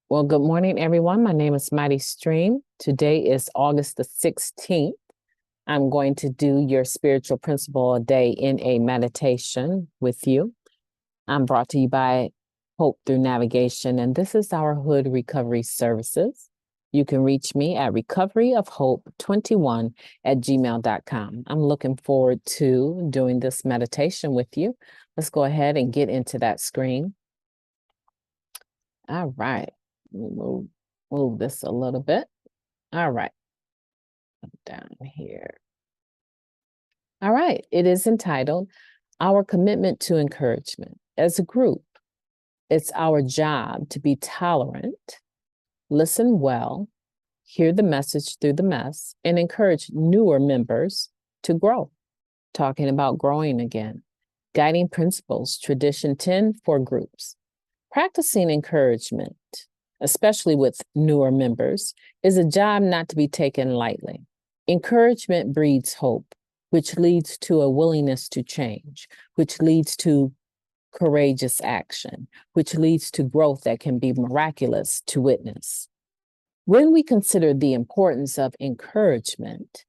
Well, good morning, everyone. My name is Mighty Stream. Today is August the 16th. I'm going to do your spiritual principle a day in a meditation with you. I'm brought to you by Hope Through Navigation, and this is our Hood Recovery Services. You can reach me at recoveryofhope21@gmail.com. I'm looking forward to doing this meditation with you. Let's go ahead and get into that screen. All right. Move this a little bit. All right. Down here. All right. It is entitled Our Commitment to Encouragement. As a group, it's our job to be tolerant, listen well, hear the message through the mess, and encourage newer members to grow. Talking about growing again. Guiding principles, tradition 10 for groups. Practicing encouragement, especially with newer members, is a job not to be taken lightly. Encouragement breeds hope, which leads to a willingness to change, which leads to courageous action, which leads to growth that can be miraculous to witness. When we consider the importance of encouragement,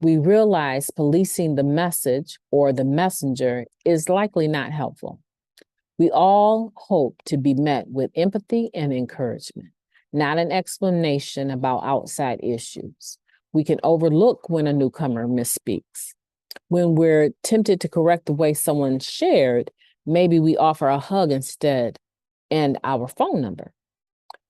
we realize policing the message or the messenger is likely not helpful. We all hope to be met with empathy and encouragement, not an explanation about outside issues. We can overlook when a newcomer misspeaks. When we're tempted to correct the way someone shared, maybe we offer a hug instead and our phone number.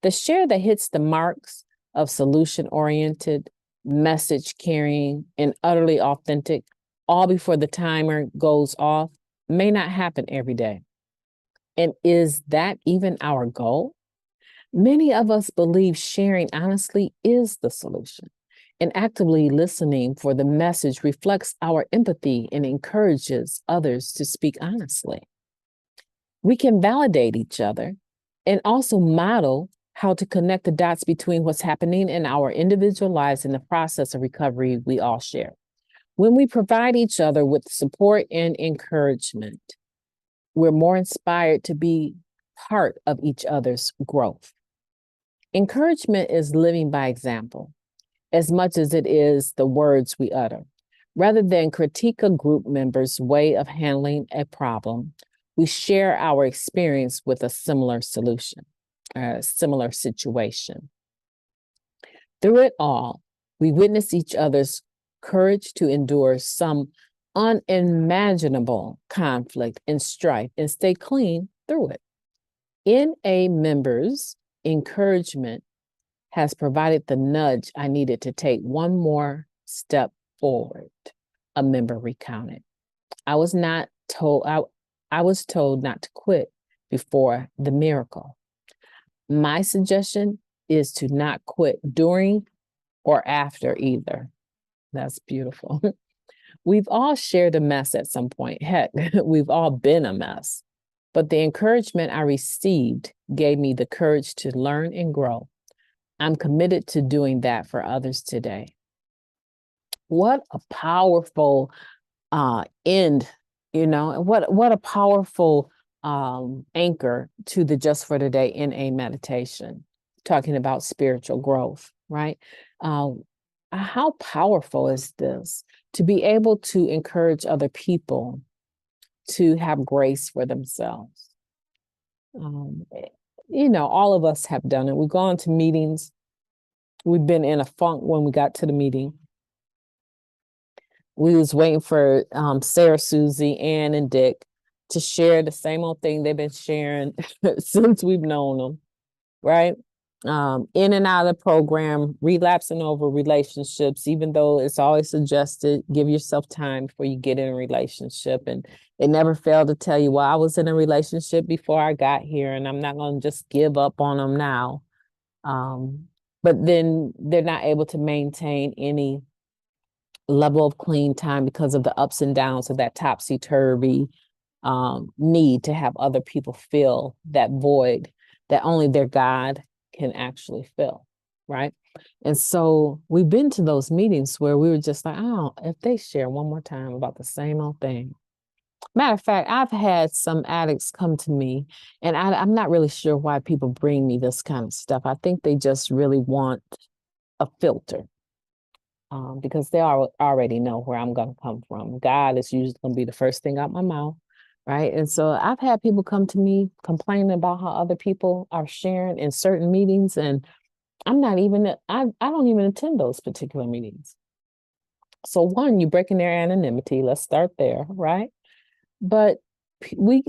The share that hits the marks of solution-oriented, message-carrying, and utterly authentic, all before the timer goes off, may not happen every day. And is that even our goal? Many of us believe sharing honestly is the solution, and actively listening for the message reflects our empathy and encourages others to speak honestly. We can validate each other and also model how to connect the dots between what's happening in our individual lives and the process of recovery we all share. When we provide each other with support and encouragement, we're more inspired to be part of each other's growth. Encouragement is living by example, as much as it is the words we utter. Rather than critique a group member's way of handling a problem, we share our experience with a similar solution, a similar situation. Through it all, we witness each other's courage to endure some unimaginable conflict and strife and stay clean through it. NA members' encouragement has provided the nudge I needed to take one more step forward, a member recounted. I was told not to quit before the miracle. My suggestion is to not quit during or after either. That's beautiful. We've all shared a mess at some point. Heck, we've all been a mess. But the encouragement I received gave me the courage to learn and grow. I'm committed to doing that for others today. What a powerful end, what a powerful anchor to the Just for Today in a meditation, talking about spiritual growth, right? How powerful is this to be able to encourage other people to have grace for themselves? All of us have done it. We've gone to meetings. We've been in a funk when we got to the meeting. We was waiting for Sarah, Susie, Ann, and Dick to share the same old thing they've been sharing since we've known them, right? In and out of the program, relapsing over relationships, even though it's always suggested, give yourself time before you get in a relationship. And they never fail to tell you, well, I was in a relationship before I got here, and I'm not going to just give up on them now. But then they're not able to maintain any level of clean time because of the ups and downs of that topsy-turvy need to have other people fill that void that only their God can actually fill, right? And so we've been to those meetings where we were just like, oh, if they share one more time about the same old thing, Matter of fact, I've had some addicts come to me, and I'm not really sure why people bring me this kind of stuff. I think they just really want a filter, because they already know where I'm going to come from. God is usually going to be the first thing out my mouth, right? And so I've had people come to me complaining about how other people are sharing in certain meetings, and I'm not even, I don't even attend those particular meetings. So one, you're breaking their anonymity. Let's start there, right? But we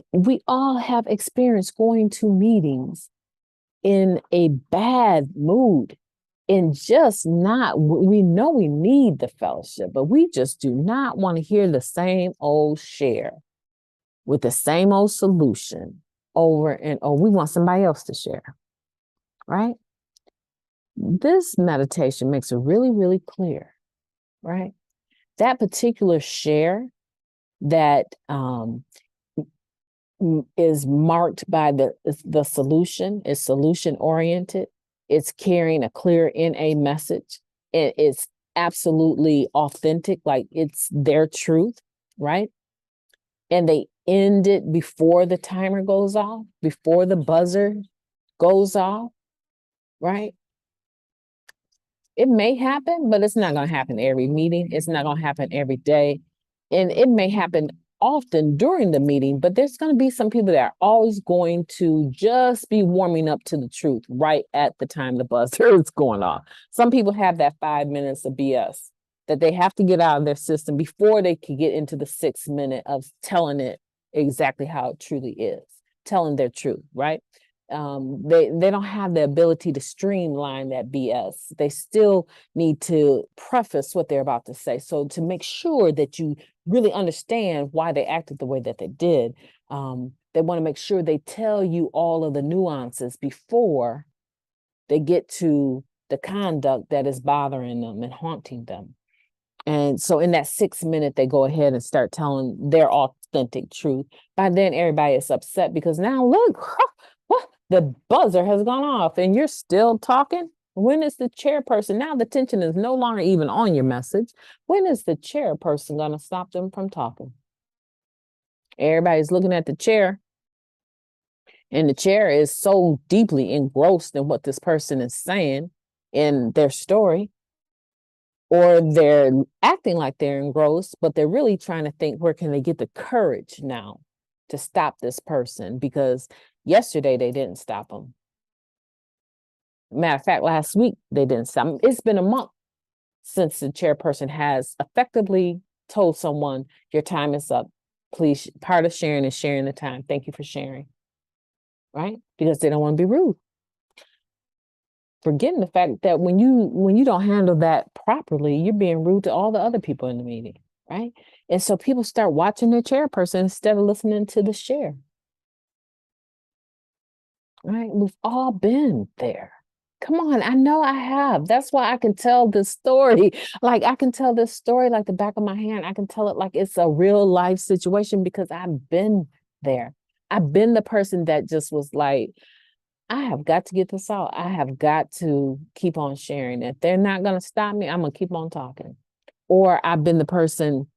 all have experience going to meetings in a bad mood and just not, we know we need the fellowship, but we just do not want to hear the same old share with the same old solution over and over. We want somebody else to share, right? This meditation makes it really, really clear, right? That particular share that is marked by the solution, is solution oriented. It's carrying a clear NA message. It's absolutely authentic, like it's their truth, right? And they end it before the timer goes off, before the buzzer goes off, right? It may happen, but it's not going to happen every meeting. It's not going to happen every day. And it may happen often during the meeting, but there's going to be some people that are always going to just be warming up to the truth right at the time the buzzer is going off. Some people have that 5 minutes of BS that they have to get out of their system before they can get into the 6 minute of telling it exactly how it truly is, telling their truth, right? They don't have the ability to streamline that BS. They still need to preface what they're about to say. So to make sure that you really understand why they acted the way that they did, they want to make sure they tell you all of the nuances before they get to the conduct that is bothering them and haunting them. And so in that 6 minute, they go ahead and start telling their authentic truth. By then, everybody is upset because now look, what? The buzzer has gone off and you're still talking. When is the chairperson? Now the tension is no longer even on your message. When is the chairperson going to stop them from talking? Everybody's looking at the chair, and the chair is so deeply engrossed in what this person is saying in their story, or they're acting like they're engrossed, but they're really trying to think, where can they get the courage now to stop this person? Because yesterday they didn't stop them. Matter of fact, last week they didn't stop them. It's been a month since the chairperson has effectively told someone, your time is up. Please, part of sharing is sharing the time. Thank you for sharing, right? Because they don't want to be rude. Forgetting the fact that when you don't handle that properly, you're being rude to all the other people in the meeting, right? And so people start watching their chairperson instead of listening to the share. Right? We've all been there. Come on, I know I have. That's why I can tell this story. Like I can tell this story like the back of my hand. I can tell it like it's a real life situation because I've been there. I've been the person that just was like, I have got to get this out. I have got to keep on sharing. If they're not going to stop me, I'm going to keep on talking. Or I've been the person,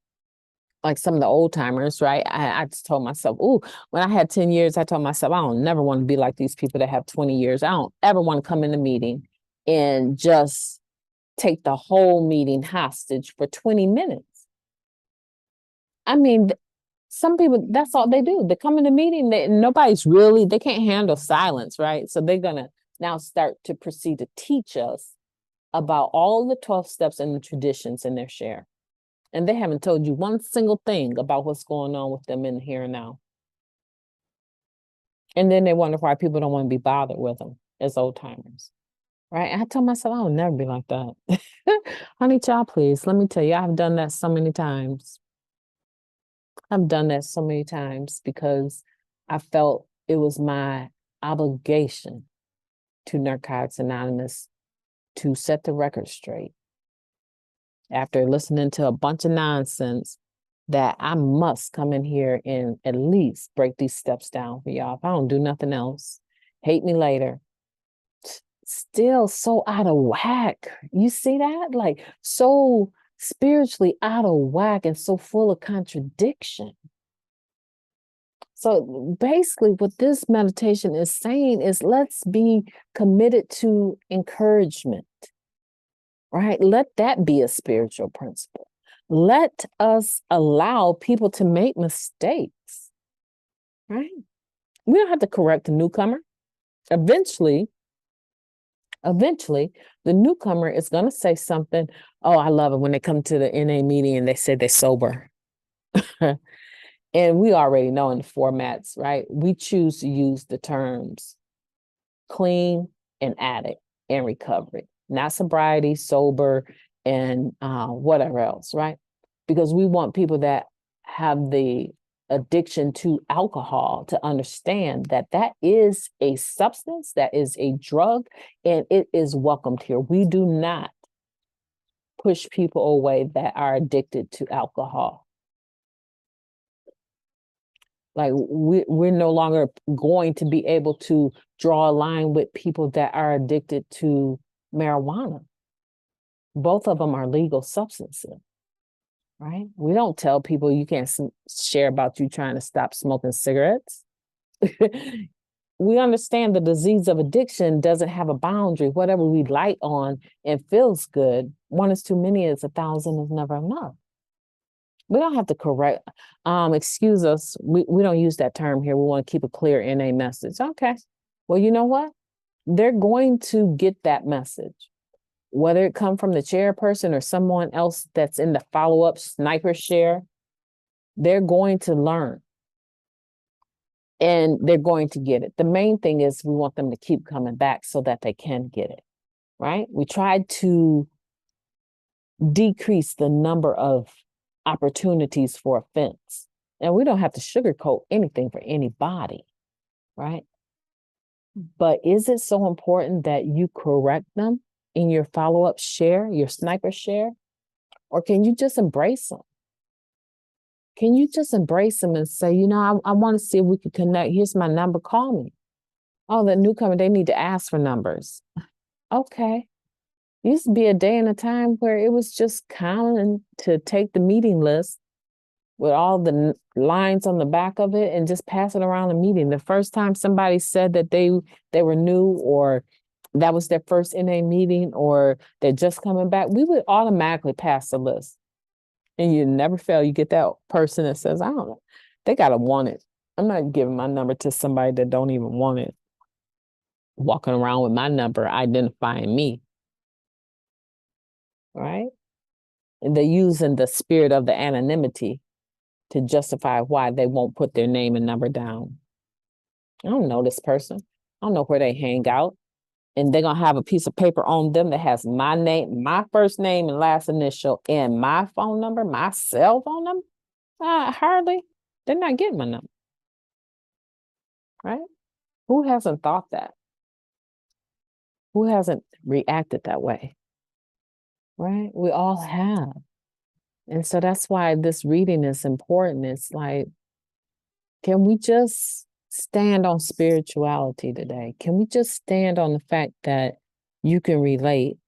like some of the old timers, right? I just told myself, oh, when I had 10 years, I told myself, I don't never want to be like these people that have 20 years. I don't ever want to come in a meeting and just take the whole meeting hostage for 20 minutes. I mean, some people, that's all they do. They come in a meeting, they can't handle silence, right? So they're going to now start to proceed to teach us about all the 12 steps and the traditions in their share. And they haven't told you one single thing about what's going on with them in the here and now. And then they wonder why people don't want to be bothered with them as old timers, right? And I tell myself, I'll never be like that. Honey, child, please, let me tell you, I've done that so many times. I've done that so many times because I felt it was my obligation to Narcotics Anonymous to set the record straight after listening to a bunch of nonsense, that I must come in here and at least break these steps down for y'all. If I don't do nothing else, hate me later. Still so out of whack. You see that? Like so spiritually out of whack and so full of contradiction. So basically what this meditation is saying is let's be committed to encouragement, right? Let that be a spiritual principle. Let us allow people to make mistakes, right? We don't have to correct the newcomer. Eventually, the newcomer is going to say something. Oh, I love it when they come to the NA meeting and they say they're sober. And we already know in the formats, right? We choose to use the terms clean and addict and recovery, not sobriety, sober, and whatever else, right? Because we want people that have the addiction to alcohol to understand that that is a substance, that is a drug, and it is welcomed here. We do not push people away that are addicted to alcohol. Like we're no longer going to be able to draw a line with people that are addicted to marijuana. Both of them are legal substances, right? We don't tell people you can't share about you trying to stop smoking cigarettes. We understand the disease of addiction doesn't have a boundary. Whatever we light on and feels good, one is too many, is 1,000 is never enough. We don't have to correct, excuse us, we don't use that term here. We want to keep a clear NA message. Okay, well, you know what? They're going to get that message. Whether it come from the chairperson or someone else that's in the follow-up sniper share, they're going to learn. And they're going to get it. The main thing is we want them to keep coming back so that they can get it, right? We tried to decrease the number of opportunities for offense. And we don't have to sugarcoat anything for anybody, right? But is it so important that you correct them in your follow-up share, your sniper share? Or can you just embrace them? Can you just embrace them and say, you know, I want to see if we can connect. Here's my number, call me. Oh, the newcomer, they need to ask for numbers. Okay. Used to be a day and a time where it was just common to take the meeting list with all the lines on the back of it and just pass it around the meeting. The first time somebody said that they were new or that was their first NA meeting or they're just coming back, we would automatically pass the list. And you never fail. You get that person that says, I don't know, they gotta want it. I'm not giving my number to somebody that don't even want it. Walking around with my number, identifying me. Right? And they're using the spirit of the anonymity to justify why they won't put their name and number down. I don't know this person. I don't know where they hang out. And they're going to have a piece of paper on them that has my name, my first name and last initial, and my phone number, my cell phone number. Hardly. They're not getting my number. Right? Who hasn't thought that? Who hasn't reacted that way? Right? We all have. And so that's why this reading is important. It's like, can we just stand on spirituality today? Can we just stand on the fact that you can relate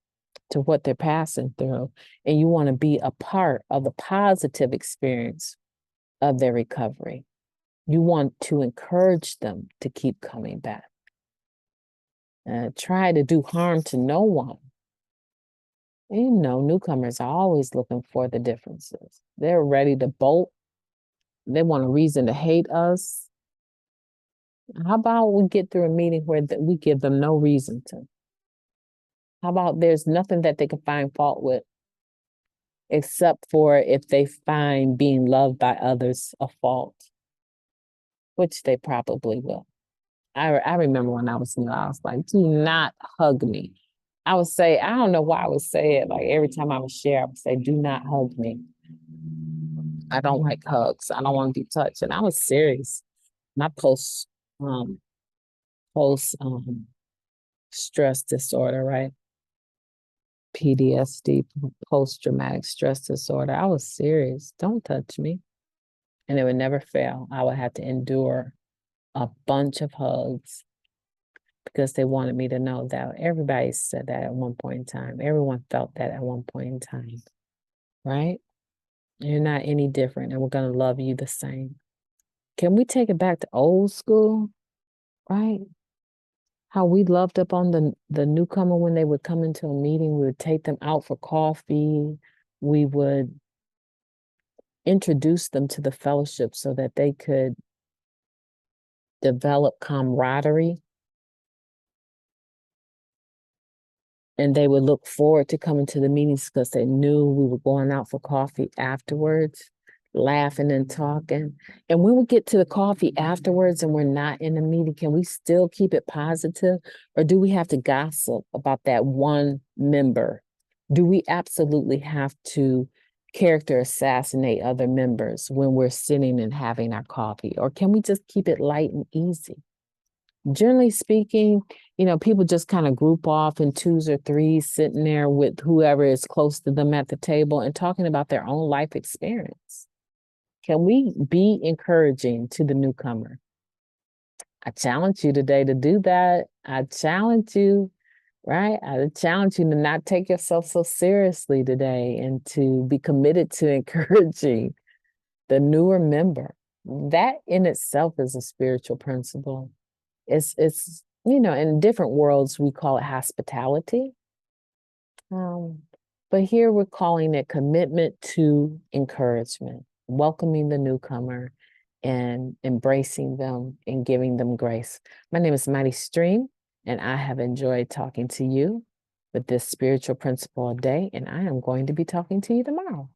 to what they're passing through and you want to be a part of the positive experience of their recovery? You want to encourage them to keep coming back. Try to do harm to no one. You know, newcomers are always looking for the differences. They're ready to bolt. They want a reason to hate us. How about we get through a meeting where we give them no reason to? How about there's nothing that they can find fault with, except for if they find being loved by others a fault, which they probably will. I remember when I was new, I was like, do not hug me. I would say, I don't know why I would say it. Like every time I would share, I would say, do not hug me. I don't like hugs. I don't want to be touched. And I was serious. My post stress disorder, right? PTSD, post-traumatic stress disorder. I was serious. Don't touch me. And it would never fail. I would have to endure a bunch of hugs because they wanted me to know that everybody said that at one point in time. Everyone felt that at one point in time, right? You're not any different, and we're going to love you the same. Can we take it back to old school, right? How we loved up on the newcomer when they would come into a meeting, we would take them out for coffee. We would introduce them to the fellowship so that they could develop camaraderie. And they would look forward to coming to the meetings because they knew we were going out for coffee afterwards, laughing and talking. And when we get to the coffee afterwards and we're not in the meeting, can we still keep it positive? Or do we have to gossip about that one member? Do we absolutely have to character assassinate other members when we're sitting and having our coffee? Or can we just keep it light and easy? Generally speaking, people just kind of group off in twos or threes, sitting there with whoever is close to them at the table and talking about their own life experience. Can we be encouraging to the newcomer? I challenge you today to do that. I challenge you, right? I challenge you to not take yourself so seriously today and to be committed to encouraging the newer member. That in itself is a spiritual principle. It's in different worlds we call it hospitality, but here we're calling it commitment to encouragement, welcoming the newcomer and embracing them and giving them grace. My name is Mighty Stream, and I have enjoyed talking to you with this spiritual principle a day, and I am going to be talking to you tomorrow.